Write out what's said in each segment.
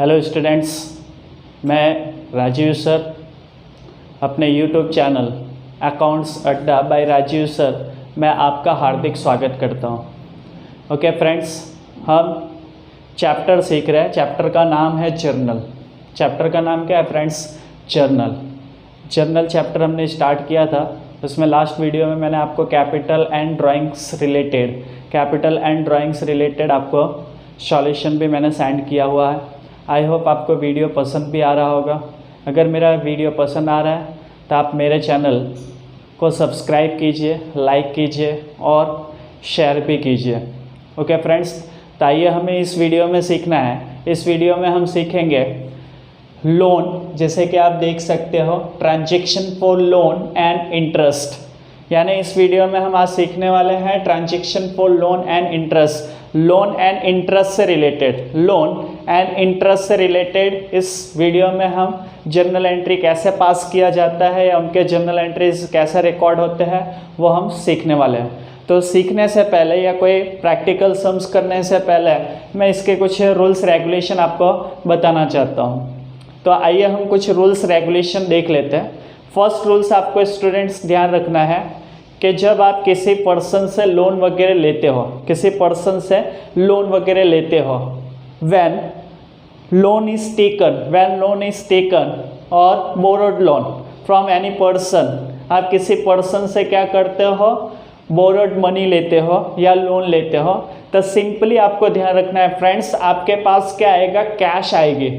Hello students, मैं Rajiv sir अपने YouTube channel accounts अड्डा बाय राजीव सर में आपका हार्दिक स्वागत करता हूं। ओके फ्रेंड्स, हम चैप्टर सीख रहे हैं। चैप्टर का नाम है जर्नल। चैप्टर का नाम क्या है फ्रेंड्स? जर्नल चैप्टर हमने स्टार्ट किया था। उसमें लास्ट वीडियो में मैंने आपको कैपिटल एंड ड्राइंग्स रिलेटेड आपको सॉल्यूशन भी मैंने सेंड किया हुआ है। आई होप आपको वीडियो पसंद भी आ रहा होगा। अगर मेरा वीडियो पसंद आ रहा है तो आप मेरे चैनल को सब्सक्राइब कीजिए, लाइक कीजिए और शेयर भी कीजिए। ओके फ्रेंड्स, तो आइए हमें इस वीडियो में सीखना है। इस वीडियो में हम सीखेंगे लोन, जैसे कि आप देख सकते हो transaction for loan and interest. यानी इस वीडियो में हम आज सीखने वाले हैं transaction for loan and interest. Loan and interest से रिलेटेड इस वीडियो में हम जर्नल एंट्री कैसे पास किया जाता है या उनके जर्नल एंट्रीज कैसे रिकॉर्ड होते हैं वो हम सीखने वाले हैं। तो सीखने से पहले या कोई प्रैक्टिकल सम्स करने से पहले मैं इसके कुछ रूल्स रेगुलेशन आपको बताना चाहता हूँ। तो आइए हम कुछ रूल्स रेगुलेशन देख लेते हैं। फर्स्ट रूल्स आपको स्टूडेंट्स ध्यान रखना है कि जब आप किसी पर्सन से लोन वगैरह लेते हो, व्हेन लोन इज टेकन और borrowed loan from any person, आप किसी पर्सन से क्या करते हो? बोरोड मनी लेते हो या लोन लेते हो। तो सिंपली आपको ध्यान रखना है फ्रेंड्स, आपके पास क्या आएगा? कैश आएगी।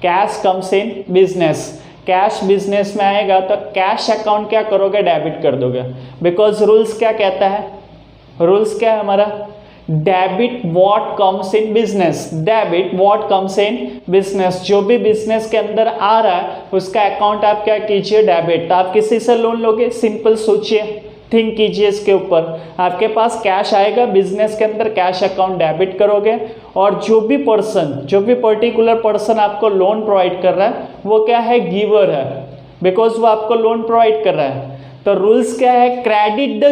Cash comes in business. Cash business में आएगा तो कैश अकाउंट क्या करोगे? डेबिट कर दोगे। बिकॉज रूल्स क्या कहता है? रूल्स क्या है हमारा? Debit what comes in business. जो भी बिजनेस के अंदर आ रहा है उसका अकाउंट आप क्या कीजिए? डेबिट। तो आप किसी से लोन लोगे, सिंपल सोचिए, थिंक कीजिए इसके ऊपर। आपके पास कैश आएगा, बिजनेस के अंदर कैश अकाउंट डेबिट करोगे और जो भी पर्टिकुलर पर्सन आपको लोन प्रोवाइड कर रहा है वो क्या है? गिवर है। बिकॉज वो आपको लोन प्रोवाइड कर रहा है तो रूल्स क्या है? Credit the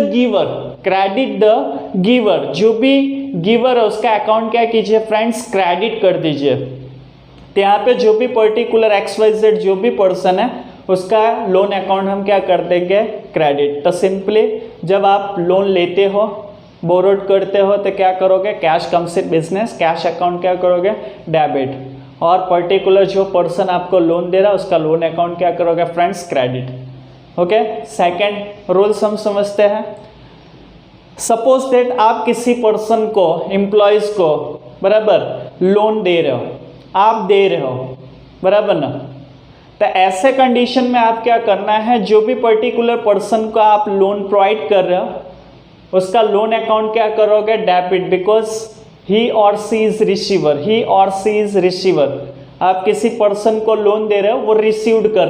giver. जो भी गिवर है उसका अकाउंट क्या कीजिए फ्रेंड्स? क्रेडिट कर दीजिए। तो यहाँ पे जो भी पर्टिकुलर XYZ जो भी पर्सन है उसका लोन अकाउंट हम क्या कर देंगे? क्रेडिट। तो सिंपली जब आप लोन लेते हो, बोरोड करते हो तो क्या करोगे? Cash comes in business, cash account क्या करोगे? डेबिट। और पर्टिकुलर जो पर्सन आपको लोन दे रहा है उसका लोन अकाउंट क्या करोगे friends? Credit. Okay, second rules हम समझते हैं। सपोज दैट आप किसी पर्सन को, एम्प्लॉयज को बराबर लोन दे रहे हो, आप दे रहे हो बराबर ना। तो ऐसे कंडीशन में आप क्या करना है? जो भी पर्टिकुलर पर्सन को आप लोन प्रोवाइड कर रहे हो उसका लोन अकाउंट क्या करोगे? डेबिट। बिकॉज ही और सी इज रिसीवर। आप किसी पर्सन को लोन दे रहे हो, वो रिसीव्ड कर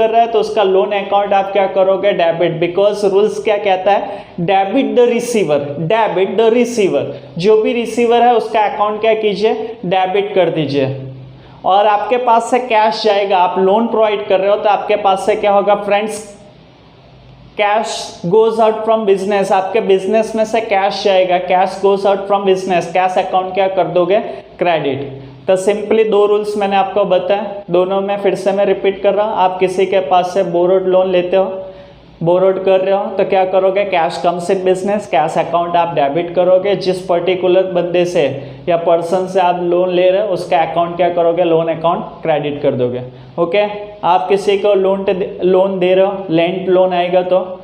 रहा है तो उसका लोन अकाउंट आप क्या करोगे? डेबिट। बिकॉज रूल्स क्या कहता है? Debit the receiver. जो भी रिसीवर है उसका अकाउंट क्या कीजिए? डेबिट कर दीजिए। और आपके पास से कैश जाएगा, आप लोन प्रोवाइड कर रहे हो तो आपके पास से क्या होगा friends? Cash goes out from business. आपके बिजनेस में से कैश जाएगा, cash goes out from business. Cash account क्या कर दोगे? क्रेडिट। तो सिंपली दो रूल्स मैंने आपको बताया, दोनों में फिर से मैं रिपीट कर रहा हूँ। आप किसी के पास से बोरोड लोन लेते हो, बोरोड कर रहे हो तो क्या करोगे? Cash comes in business, cash account आप डेबिट करोगे। जिस पर्टिकुलर बंदे से या पर्सन से आप लोन ले रहे हो उसका अकाउंट क्या करोगे? लोन अकाउंट क्रेडिट कर दोगे। ओके, आप किसी को लोन दे रहे हो, लेंट लोन आएगा तो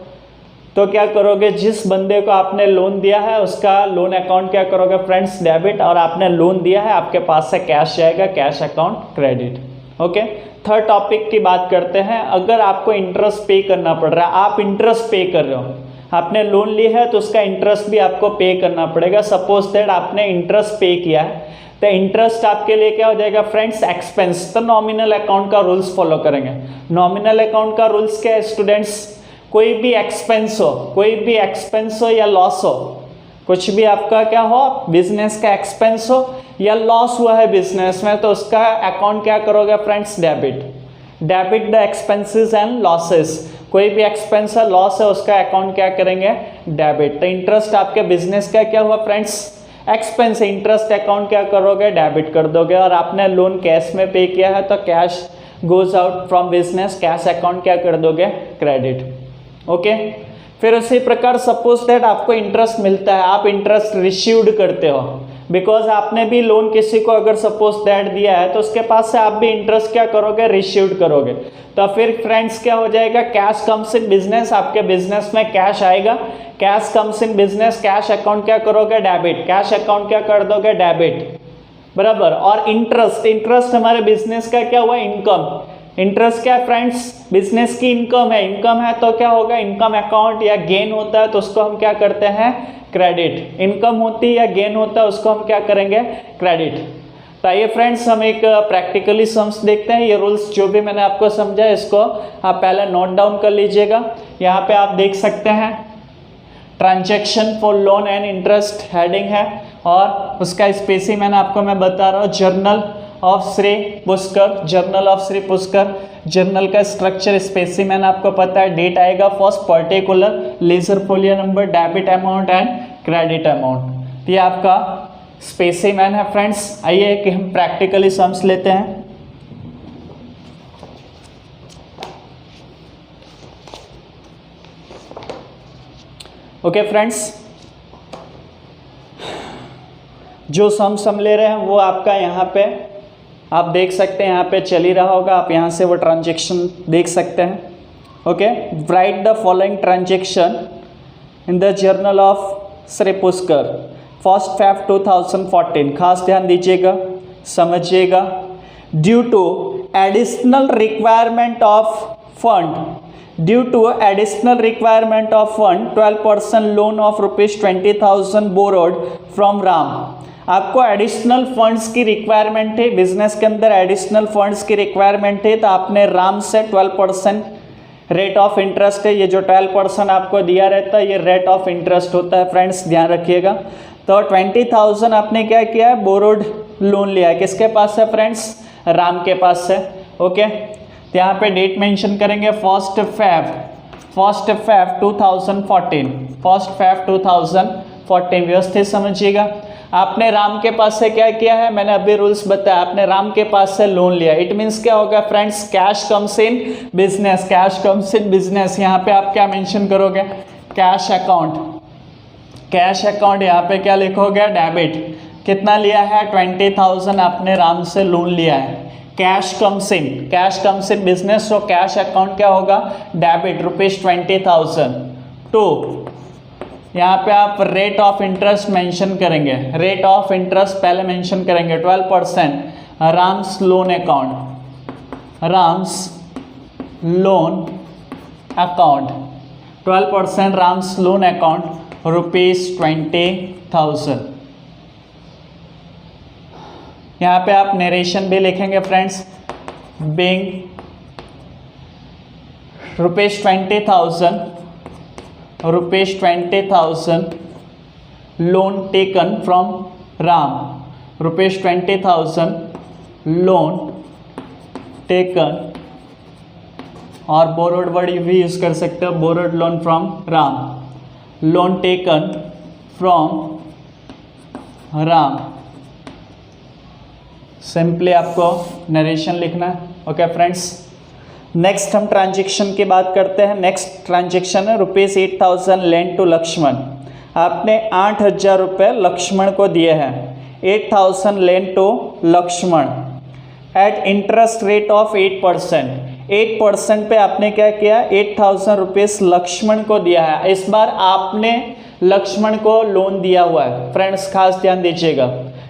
क्या करोगे? जिस बंदे को आपने लोन दिया है उसका लोन अकाउंट क्या करोगे फ्रेंड्स? डेबिट। और आपने लोन दिया है, आपके पास से कैश जाएगा, cash account credit. Okay, third topic की बात करते हैं। अगर आपको इंटरेस्ट पे करना पड़ रहा है, आप इंटरेस्ट पे कर रहे हो, आपने लोन लिया है तो उसका इंटरेस्ट भी आपको पे करना पड़ेगा। सपोज दैट आपने इंटरेस्ट पे किया है तो इंटरेस्ट आपके लिए क्या हो जाएगा फ्रेंड्स? एक्सपेंस। तो नॉमिनल अकाउंट का रूल्स फॉलो करेंगे। नॉमिनल अकाउंट का रूल्स क्या है स्टूडेंट्स? कोई भी एक्सपेंस हो या लॉस हो, कुछ भी आपका क्या हो, बिजनेस का एक्सपेंस हो या लॉस हुआ है बिजनेस में तो उसका अकाउंट क्या करोगे friends? Debit the expenses and losses. कोई भी एक्सपेंस है, लॉस है, उसका अकाउंट क्या करेंगे? डेबिट। तो इंटरेस्ट आपके बिजनेस का क्या हुआ फ्रेंड्स? एक्सपेंस इंटरेस्ट अकाउंट क्या करोगे, डेबिट कर दोगे। और आपने लोन कैश में पे किया है तो cash goes out from business, cash account क्या कर दोगे, क्रेडिट। ओके, फिर उसी प्रकार सपोज दैट आपको इंटरेस्ट मिलता है, आप इंटरेस्ट रिसीव्ड करते हो, बिकॉज आपने भी लोन किसी को अगर सपोज दैट दिया है तो उसके पास से आप भी इंटरेस्ट क्या करोगे, रिसीव्ड करोगे। तो फिर फ्रेंड्स क्या हो जाएगा, कैश कम्स इन बिजनेस, आपके बिजनेस में कैश आएगा, cash comes in business, cash account क्या करोगे, डेबिट, कैश अकाउंट क्या कर दोगे, डेबिट, बराबर। और इंटरेस्ट, इंटरेस्ट हमारे बिजनेस का क्या हुआ, इनकम, इंटरेस्ट क्या है फ्रेंड्स, बिजनेस की इनकम है, इनकम है तो क्या होगा, इनकम अकाउंट, या गेन होता है तो उसको हम क्या करते हैं, क्रेडिट। इनकम होती है या गेन होता है उसको हम क्या करेंगे, क्रेडिट। तो आइए फ्रेंड्स हम एक प्रैक्टिकली सम्स देखते हैं। ये रूल्स जो भी मैंने आपको समझा इसको आप पहले नोट डाउन कर लीजिएगा। यहाँ पे आप देख सकते हैं transaction for loan and interest heading है, और उसका स्पेसी मैं बता रहा हूँ, journal of Shri Pushkar, journal of Shri Pushkar. Journal का स्ट्रक्चर स्पेसी आपको पता है, डेट आएगा first, particular, ledger folio number, debit amount and credit amount. ये आपका स्पेसीमैन है फ्रेंड्स। आइए कि हम प्रैक्टिकली सम्स लेते हैं। ओके फ्रेंड्स, जो सम्स हम ले रहे हैं वो आपका यहाँ पे आप देख सकते हैं, यहाँ पे चल ही रहा होगा, आप यहाँ से वो ट्रांजेक्शन देख सकते हैं। Okay, write the following transaction in the journal of Shri Pushkar, 1 Feb 2014। खास ध्यान दीजिएगा, समझिएगा। Due to additional requirement of fund, due to additional requirement of fund 12% loan of ₹20,000 borrowed from Ram. आपको एडिशनल फंड्स की रिक्वायरमेंट है, बिजनेस के अंदर एडिशनल फंड्स की रिक्वायरमेंट है, तो आपने राम से 12% रेट ऑफ इंटरेस्ट है, ये जो 12% आपको दिया रहता है ये रेट ऑफ इंटरेस्ट होता है फ्रेंड्स, ध्यान रखिएगा। तो 20,000 आपने क्या किया है, बोरोड लोन लिया है, किसके पास है फ्रेंड्स, राम के पास है। ओके, तो यहाँ पे डेट मेंशन करेंगे 1 Feb 2014, 1 Feb 2014। व्यवस्थित समझिएगा। आपने राम के पास से क्या किया है, मैंने अभी रूल्स बताया, आपने राम के पास से लोन लिया। इट मीन्स क्या होगा friends, cash comes in business, cash comes in business. यहाँ पे आप क्या मेंशन करोगे, कैश अकाउंट, कैश अकाउंट, यहाँ पे क्या लिखोगे, डेबिट। कितना लिया है, 20,000 आपने राम से लोन लिया है। Cash comes in, cash comes in business, तो कैश अकाउंट क्या होगा, डेबिट, ₹20,000 टू, यहाँ पे आप रेट ऑफ इंटरेस्ट मेंशन करेंगे, रेट ऑफ इंटरेस्ट पहले मेंशन करेंगे 12%, Ram's loan account, Ram's loan account 12% Ram's loan account ₹20,000। यहाँ पे आप नरेशन भी लिखेंगे friends, being ₹20,000 loan taken from Ram, ₹20,000 loan taken, और बोरोड वर्ड भी यूज कर सकते हो, borrowed loan from Ram, loan taken from Ram. Simply आपको नरेशन लिखना है। ओके फ्रेंड्स, नेक्स्ट हम ट्रांजेक्शन की बात करते हैं। नेक्स्ट ट्रांजेक्शन है ₹8,000 लेंड टू लक्ष्मण। आपने 8,000 रुपये लक्ष्मण को दिए हैं, 8,000 lend to Lakshman at interest rate of 8%। 8% पे आपने क्या किया, 8,000 रुपीज़ लक्ष्मण को दिया है। इस बार आपने लक्ष्मण को लोन दिया हुआ है फ्रेंड्स, खास ध्यान दीजिएगा।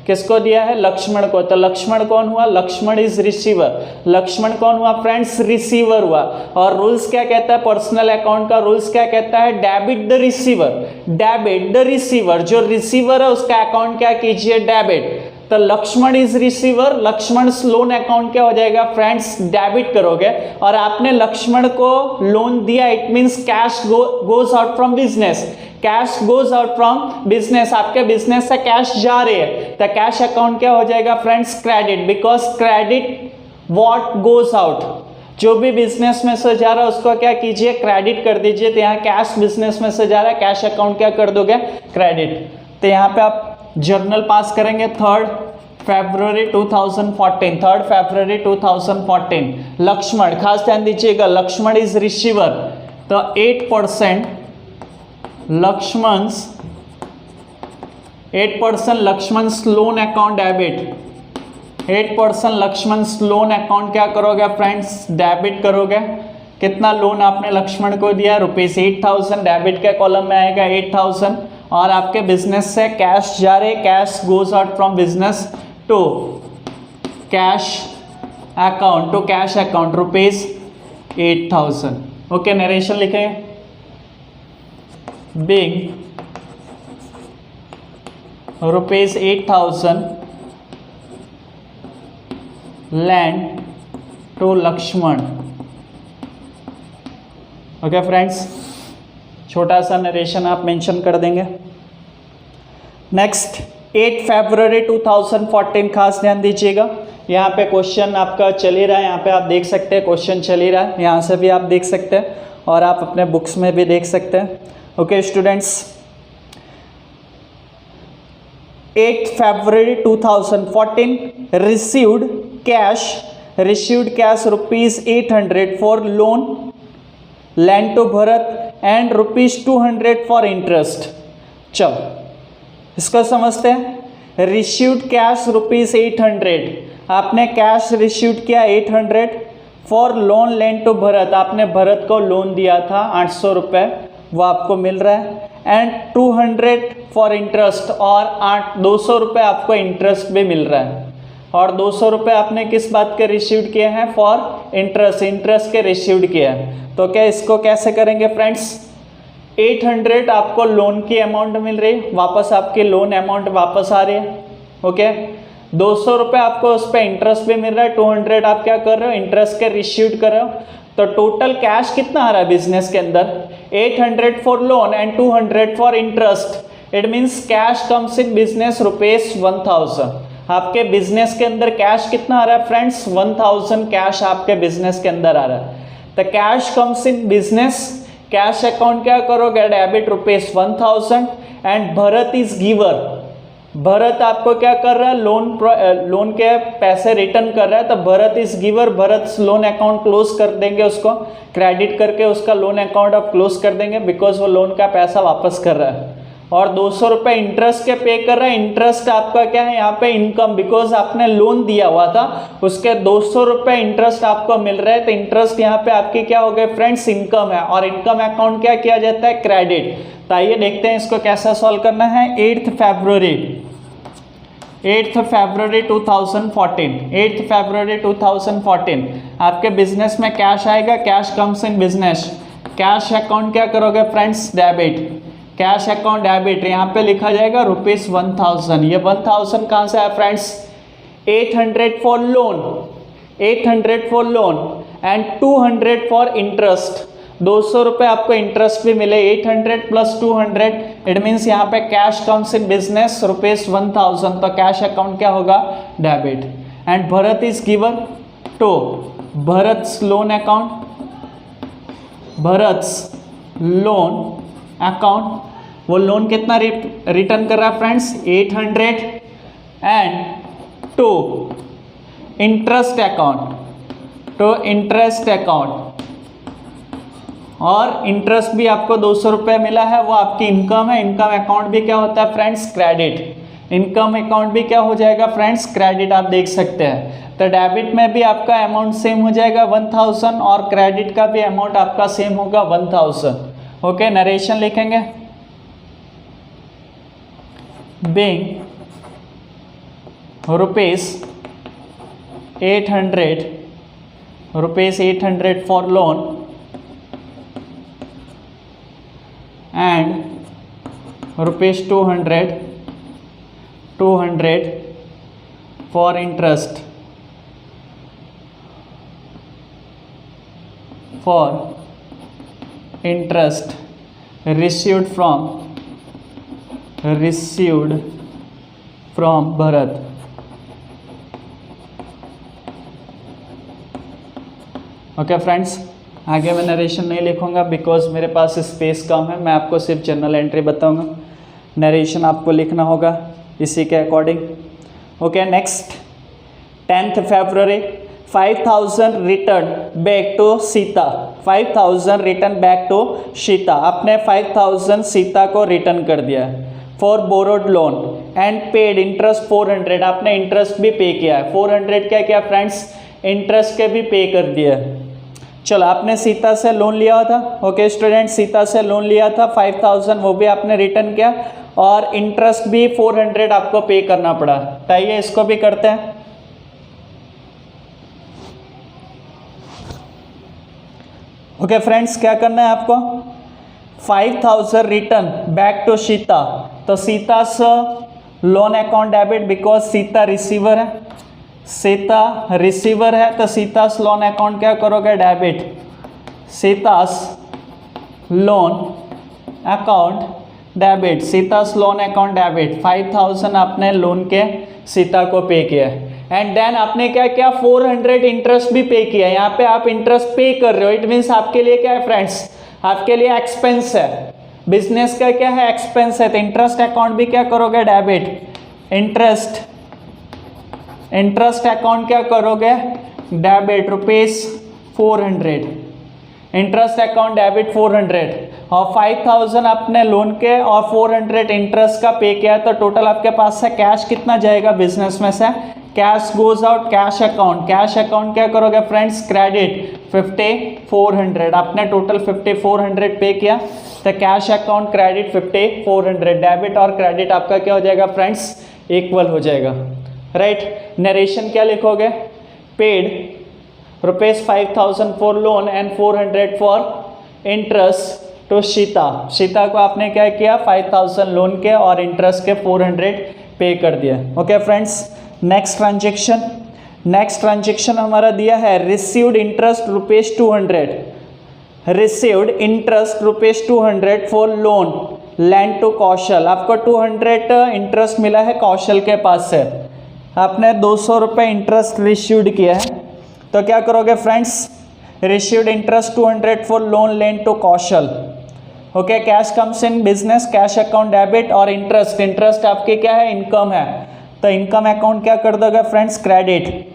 किसको दिया है, लक्ष्मण को। तो लक्ष्मण कौन हुआ, लक्ष्मण इज रिसीवर। लक्ष्मण कौन हुआ फ्रेंड्स, रिसीवर हुआ। और रूल्स क्या कहता है, पर्सनल अकाउंट का रूल्स क्या कहता है, debit the receiver, debit the receiver. जो रिसीवर है उसका अकाउंट क्या कीजिए, डेबिट। तो Lakshman is receiver, Lakshman loan account क्या हो जाएगा फ्रेंड्स, डेबिट करोगे। और आपने लक्ष्मण को लोन दिया, it means cash goes out from business, cash goes out from business, आपके बिजनेस से कैश जा रही है, तो कैश अकाउंट क्या हो जाएगा friends, credit. Because credit what goes out, जो भी बिजनेस में से जा रहा है उसको क्या कीजिए, क्रेडिट कर दीजिए। तो यहाँ कैश बिजनेस में से जा रहा है, कैश अकाउंट क्या कर दोगे, क्रेडिट। तो यहाँ पे आप जर्नल पास करेंगे 3 फरवरी 2014। लक्ष्मण, खास ध्यान दीजिएगा, लक्ष्मण इज रिसीवर, तो 8% Lakshman loan account debit, 8% Lakshman loan account क्या करोगे फ्रेंड्स, डेबिट करोगे। कितना लोन आपने लक्ष्मण को दिया, ₹8,000, डेबिट के कॉलम में आएगा 8,000। और आपके बिजनेस से कैश जा रहे, cash goes out from business to cash account, ₹8,000। Okay, narration लिखेंगे, being ₹8,000 lend to Lakshman. Okay friends, छोटा सा नरेशन आप मेंशन कर देंगे। नेक्स्ट 8 फरवरी 2014, खास ध्यान दीजिएगा, यहाँ पे क्वेश्चन आपका चल ही रहा है, यहाँ पे आप देख सकते हैं क्वेश्चन चल ही रहा है, यहाँ से भी आप देख सकते हैं और आप अपने बुक्स में भी देख सकते हैं। ओके स्टूडेंट्स, 8 फरवरी 2014 received cash ₹800 for loan lend to Bharat and ₹200 for interest. चलो इसको समझते हैं। रिसीव्ड कैश ₹800, आपने कैश रिसीव्ड किया 800 for loan lend to Bharat, आपने भरत को लोन दिया था 800 रुपये, वो आपको मिल रहा है। एंड 200 फॉर इंटरेस्ट, और 200 रुपये आपको इंटरेस्ट भी मिल रहा है। और 200 रुपये आपने किस बात के रिसीव्ड किए हैं, फॉर इंटरेस्ट के रिसीव्ड किए हैं। तो क्या इसको कैसे करेंगे फ्रेंड्स, 800 आपको लोन की अमाउंट मिल रही है, वापस आपकी लोन अमाउंट वापस आ रही है। ओके, 200 रुपये आपको उस पर इंटरेस्ट भी मिल रहा है, 200 आप क्या कर रहे हो, इंटरेस्ट के रिसीव्ड कर रहे हो। तो टोटल कैश कितना आ रहा है बिजनेस के अंदर, 800 for loan and 200 for interest. It means cash comes in business ₹1000। आपके बिजनेस के अंदर कैश कितना आ रहा है फ्रेंड्स, 1000 कैश आपके बिजनेस के अंदर आ रहा है। तो cash comes in business, cash account क्या करोगे, debit ₹1000 and Bharat is giver, Bharat आपको क्या कर रहा है, लोन के पैसे रिटर्न कर रहा है। तो Bharat is giver, Bharat loan account close कर देंगे, उसको क्रेडिट करके उसका लोन अकाउंट आप क्लोज कर देंगे, बिकॉज वो लोन का पैसा वापस कर रहा है। और 200 रुपये इंटरेस्ट के पे कर रहा है, इंटरेस्ट आपका क्या है यहाँ पे, इनकम, बिकॉज आपने लोन दिया हुआ था, उसके 200 रुपये इंटरेस्ट आपको मिल रहा है। तो इंटरेस्ट यहाँ पे आपकी क्या हो गए फ्रेंड्स, इनकम है। और इनकम अकाउंट क्या किया जाता है, क्रेडिट। तो आइए देखते हैं इसको कैसा सॉल्व करना है। 8 फरवरी 2014 आपके बिजनेस में कैश आएगा, cash comes in business, cash account क्या करोगे friends, debit, cash account debit, यहाँ पे लिखा जाएगा ₹1000। ये 1000 कहाँ से आया friends, 800 for loan and 200 for interest. 200 रुपये आपको इंटरेस्ट भी मिले, 800 प्लस 200, इट मीन्स यहाँ पे कैश कम्स इन बिजनेस ₹1000। तो कैश अकाउंट क्या होगा, debit. And Bharat is given to Bharat loan account, Bharat loan account, वो लोन कितना रिटर्न कर रहा है friends, 800 and to interest account, और इंटरेस्ट भी आपको 200 रुपये मिला है, वो आपकी इनकम है। इनकम अकाउंट भी क्या होता है फ्रेंड्स, क्रेडिट। इनकम अकाउंट भी क्या हो जाएगा फ्रेंड्स, क्रेडिट, आप देख सकते हैं। तो डेबिट में भी आपका अमाउंट सेम हो जाएगा 1000 और क्रेडिट का भी अमाउंट आपका सेम होगा 1000। ओके, नरेशन लिखेंगे, being ₹800 for loan and ₹200 for interest received from Bharat. Okay friends, आगे मैं नरेशन नहीं लिखूंगा बिकॉज मेरे पास स्पेस कम है, मैं आपको सिर्फ जनरल एंट्री बताऊंगा। नरेशन आपको लिखना होगा इसी के according. Okay next 10th February 5000 return back to Sita. 5000 return back to Sita, आपने 5000 सीता को रिटर्न कर दिया for borrowed loan and paid interest 400, आपने इंटरेस्ट भी पे किया है। 400 क्या किया फ्रेंड्स, इंटरेस्ट के भी पे कर दिया। चलो आपने सीता से लोन लिया था, ओके स्टूडेंट, सीता से लोन लिया था 5000, वो भी आपने रिटर्न किया और इंटरेस्ट भी 400 आपको पे करना पड़ा। तो आइए इसको भी करते हैं। ओके फ्रेंड्स, क्या करना है आपको, 5000 रिटर्न बैक टू सीता। तो Sita loan account debit because Sita receiver है, सीता रिसीवर है, तो सीतास लोन अकाउंट क्या करोगे, debit. Sita's loan account debit, Sita's loan account debit, 5000 आपने लोन के सीता को पे किया एंड देन आपने क्या किया, 400 इंटरेस्ट भी पे किया। यहाँ पे आप इंटरेस्ट पे कर रहे हो, इट मीन्स आपके लिए क्या है फ्रेंड्स, आपके लिए एक्सपेंस है, बिजनेस का क्या है, एक्सपेंस है। तो इंटरेस्ट अकाउंट भी क्या करोगे, डेबिट। इंटरेस्ट अकाउंट क्या करोगे, debit rupees 400, interest account debit 400 और 5000 आपने लोन के और 400 इंटरेस्ट का पे किया। तो टोटल आपके पास से कैश कितना जाएगा बिजनेस में से, cash goes out cash account. Cash account क्या करोगे फ्रेंड्स, क्रेडिट 5400, आपने टोटल 5400 पे किया। तो कैश अकाउंट क्रेडिट 5400, डेबिट और क्रेडिट आपका क्या हो जाएगा फ्रेंड्स, इक्वल हो जाएगा, राइट। नरेशन क्या लिखोगे, paid rupees 5000 for loan and 400 for interest to Sita. Sita को आपने क्या किया, 5000 लोन के और इंटरेस्ट के 400 पे कर दिया। ओके फ्रेंड्स, नेक्स्ट ट्रांजेक्शन हमारा दिया है, received interest rupees 200, received interest rupees 200 for loan lend to Kaushal. आपको 200 इंटरेस्ट मिला है कौशल के पास से, आपने 200 रुपये इंटरेस्ट रिसीव्ड किया है। तो क्या करोगे friends, received interest 200 for loan lend to Kaushal. Okay, cash comes in business, cash account debit और इंटरेस्ट आपके क्या है, इनकम है। तो इनकम अकाउंट क्या कर दोगे friends, credit.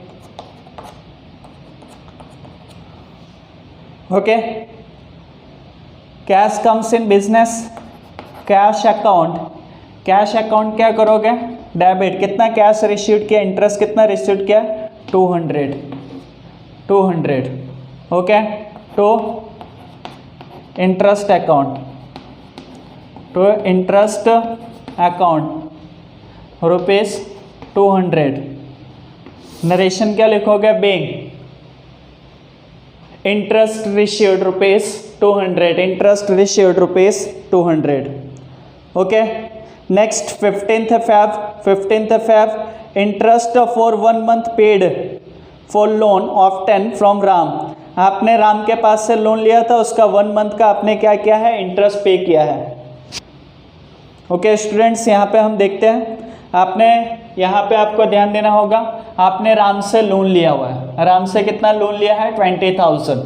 Okay, cash comes in business, cash account क्या करोगे, डेबिट। कितना कैश रिसीव्ड किया, इंटरेस्ट कितना रिसीव्ड किया, 200। Okay, to interest account rupees 200। Narration क्या लिखोगे, bank interest received rupees 200, interest received rupees 200। Okay, next 15th Feb interest for 1 month paid for loan of 10 from Ram. आपने राम के पास से लोन लिया था, उसका 1 month का आपने क्या किया है, इंटरेस्ट पे किया है। ओके स्टूडेंट्स, यहाँ पे हम देखते हैं, आपने यहाँ पे आपको ध्यान देना होगा, आपने राम से लोन लिया हुआ है। राम से कितना लोन लिया है, 20,000।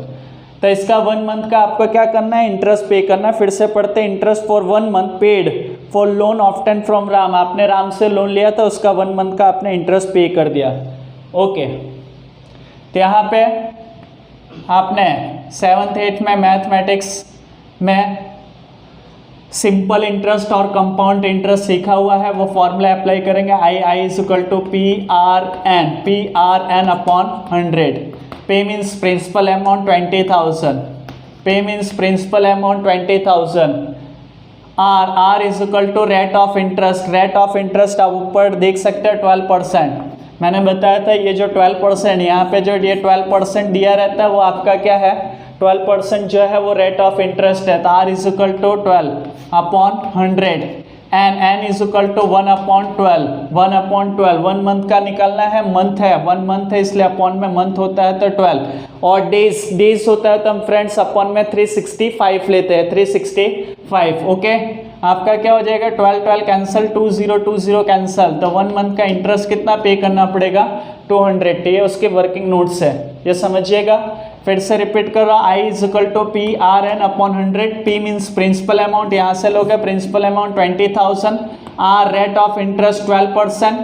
तो इसका 1 month का आपको क्या करना है, इंटरेस्ट पे करना। फिर से पढ़ते हैं, interest for 1 month paid for loan of 10 from Ram. आपने राम से लोन लिया था, उसका 1 month का आपने इंटरेस्ट पे कर दिया। ओके, तो यहाँ पे आपने 7th 8th में मैथमेटिक्स में सिंपल इंटरेस्ट और कंपाउंड इंटरेस्ट सीखा हुआ है, वो फॉर्मूला अप्लाई करेंगे। I is equal to PRN upon 100। P means principal amount 20,000, P means principal amount 20,000। R is equal to rate of interest. Rate of interest आप ऊपर देख सकते हैं 12%। मैंने बताया था ये जो 12% यहाँ पे जो ये 12% दिया रहता है वो आपका क्या है, 12% जो है वो रेट ऑफ इंटरेस्ट है। तो R is equal to 12 upon 100 and N is equal to 1 upon 12। 1 upon 12 1 month का निकालना है, मंथ है, 1 month है इसलिए अपॉन में मंथ होता है तो 12 और डेज होता है तो हम फ्रेंड्स अपॉन में 365 लेते हैं, 365। ओके, आपका क्या हो जाएगा, 12 कैंसिल, 20 कैंसिल। तो 1 month का इंटरेस्ट कितना पे करना पड़ेगा, 200। ये उसके वर्किंग नोट्स है, ये समझिएगा। फिर से रिपीट कर रहा हूँ, I is equal to PRN upon 100। P means principal amount, यहाँ से लोगे principal amount 20,000 R rate of interest 12%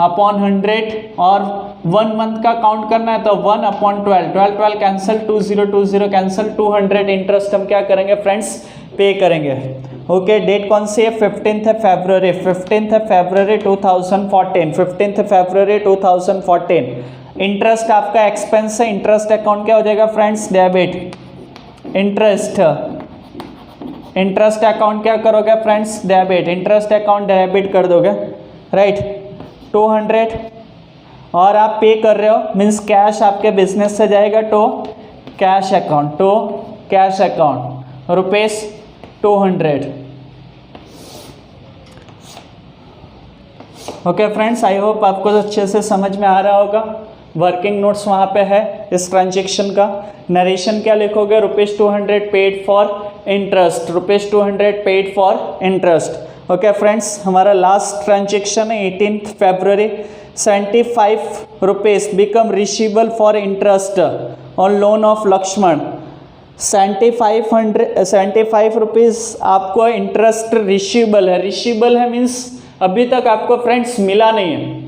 upon 100 और 1 मंथ का काउंट करना है तो 1 अपॉन 12 12 कैंसिल 2020 कैंसिल 200 इंटरेस्ट हम क्या करेंगे फ्रेंड्स पे करेंगे। ओके डेट कौन सी है 15th फरवरी 2014 इंटरेस्ट आपका एक्सपेंस है इंटरेस्ट अकाउंट क्या हो जाएगा फ्रेंड्स डेबिट इंटरेस्ट अकाउंट क्या करोगे friends debit interest account debit कर दोगे राइट 200 और आप पे कर रहे हो मीन्स कैश आपके बिजनेस से जाएगा to cash account rupees 200। Okay friends I hope आपको अच्छे से समझ में आ रहा होगा। वर्किंग नोट्स वहाँ पे है इस ट्रांजेक्शन का। नरेशन क्या लिखोगे ₹200 paid for interest paid for interest. Okay friends हमारा लास्ट ट्रांजेक्शन है 18th फरवरी 75 rupees become receivable for interest on loan of Lakshman 75 rupees आपको इंटरेस्ट रिसीवेबल है मीन्स अभी तक आपको फ्रेंड्स मिला नहीं है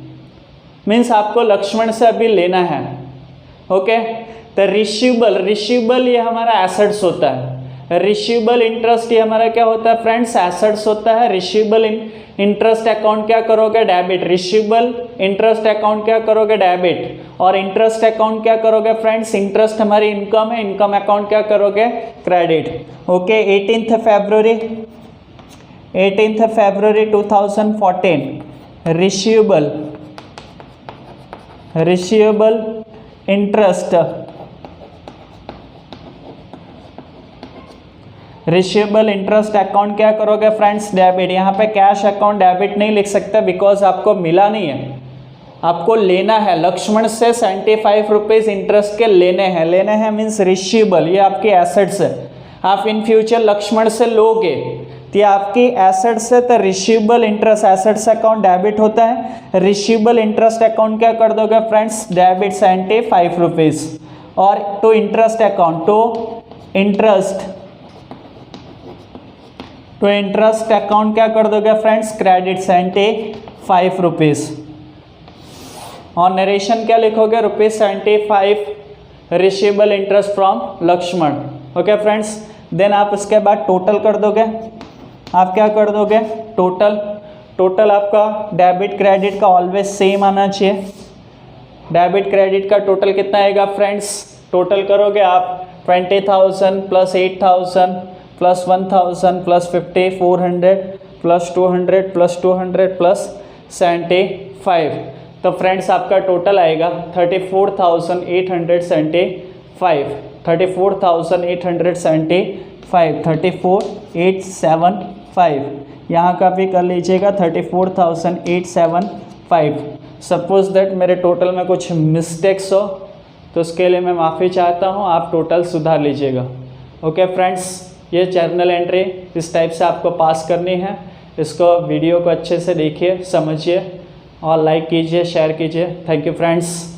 मीन्स आपको लक्ष्मण से अभी लेना है। ओके तो रिसीवेबल ये हमारा एसेट्स होता है रिसीवेबल इंटरेस्ट ये हमारा क्या होता है फ्रेंड्स एसेट्स होता है। रिसीवेबल इंटरेस्ट अकाउंट क्या करोगे डेबिट रिसीवेबल इंटरेस्ट अकाउंट क्या करोगे डेबिट और इंटरेस्ट अकाउंट क्या करोगे फ्रेंड्स इंटरेस्ट हमारी इनकम है इनकम अकाउंट क्या करोगे क्रेडिट। ओके 18th फरवरी 2014 रिसीवेबल इंटरेस्ट अकाउंट क्या करोगे फ्रेंड्स डेबिट। यहाँ पे कैश अकाउंट डेबिट नहीं लिख सकते बिकॉज आपको मिला नहीं है आपको लेना है लक्ष्मण से 75 रुपीज़ इंटरेस्ट के लेने हैं मीन्स रिसीवेबल ये आपके एसेट्स है। आप इन फ्यूचर लक्ष्मण से लोगे तो ये आपकी एसेट्स है तो receivable interest assets account debit होता है। रिसीवेबल इंटरेस्ट अकाउंट क्या कर दोगे फ्रेंड्स डेबिट 75 रुपीज़ और to interest account interest account क्या कर दोगे फ्रेंड्स क्रेडिट 75 रुपीज़ और नरेशन क्या लिखोगे ₹75 receivable interest from Lakshman. Okay friends then आप इसके बाद टोटल कर दोगे। आप क्या कर दोगे टोटल आपका डेबिट क्रेडिट का ऑलवेज सेम आना चाहिए। डेबिट क्रेडिट का टोटल कितना आएगा फ्रेंड्स टोटल करोगे आप 20,000 plus 8,000 plus 1,000 plus 50 400 plus 200 plus 200 plus 75 तो फ्रेंड्स आपका टोटल आएगा 34,875 यहाँ का भी कर लीजिएगा 34,875। सपोज दैट मेरे टोटल में कुछ मिस्टेक्स हो तो उसके लिए मैं माफ़ी चाहता हूँ आप टोटल सुधार लीजिएगा। ओके फ्रेंड्स ये जर्नल एंट्री इस टाइप से आपको पास करनी है। इसको वीडियो को अच्छे से देखिए समझिए और लाइक कीजिए शेयर कीजिए। Thank you friends.